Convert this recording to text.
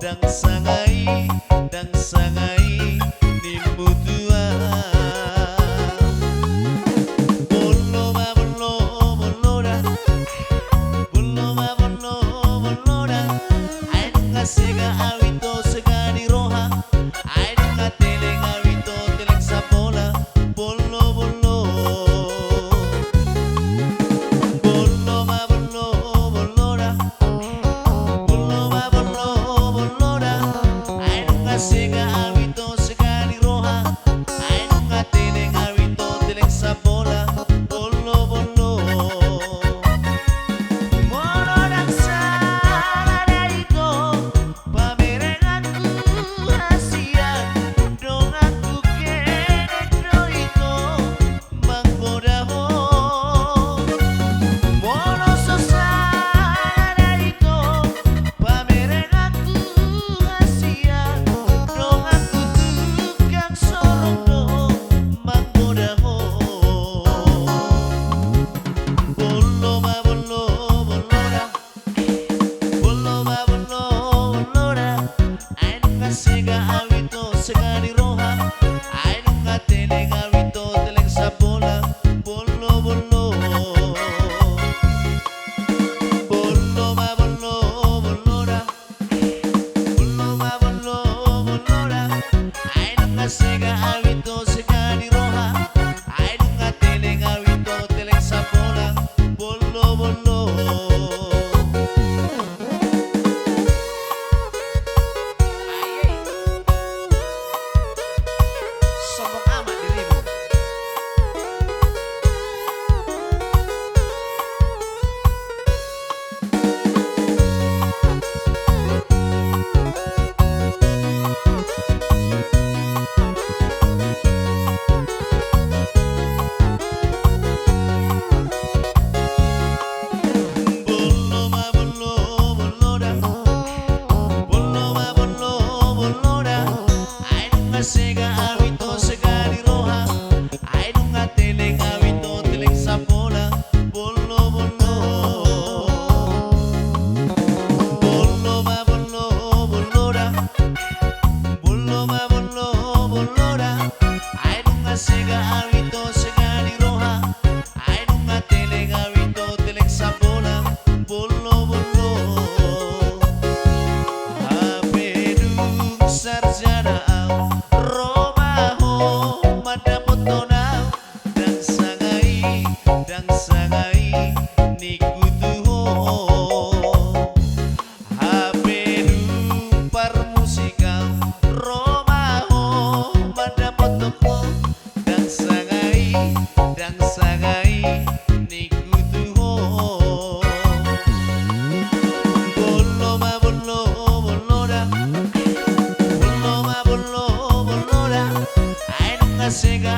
dang sangai nimbutua bolo ma bolo da bolo ma bolo da ay nunca sega awito sega di roha ay nunca teleng awito teleng sa bola bolo bolo bolo ma bolo da bolo ma bolo da ay nunca sega awito sega di roha ay nunca teleng awito teleng sa bola bolo bolo mono dan sana darito pameren aku rahasia dong aku kene iko manggoda ho mono sosana darito pameren aku rahasia dong aku tukang sorong do manggoda ho bolo ma bolo da bolo ma bolo da ay nunca sega awito sega di roha ay nunca teleng awito teleng sa bola bolo bolo bolo ma bolo da bolo ma bolo da ay nunca sega awito sega di roha ay nunca teleng awito teleng sa bola bolo bolo sombong amat dirimu. Bolo ma bolo da bolo ma bolo da ay nunca sega awito sega di roha ay nunca teleng awito teleng sa bola bolo bolo bolo ma bolo da bolo ma bolo da ay nunca sega awito sega di roha ay nunca teleng awito teleng sa bola bolo bolo Hapedung sarjana romaho madapot tonau dang sangai nikutuho Hapedung parmusikam romaho madapot toko dang sangai nikutuho bolo ma bolo da bolo ma bolo da ay nunca sega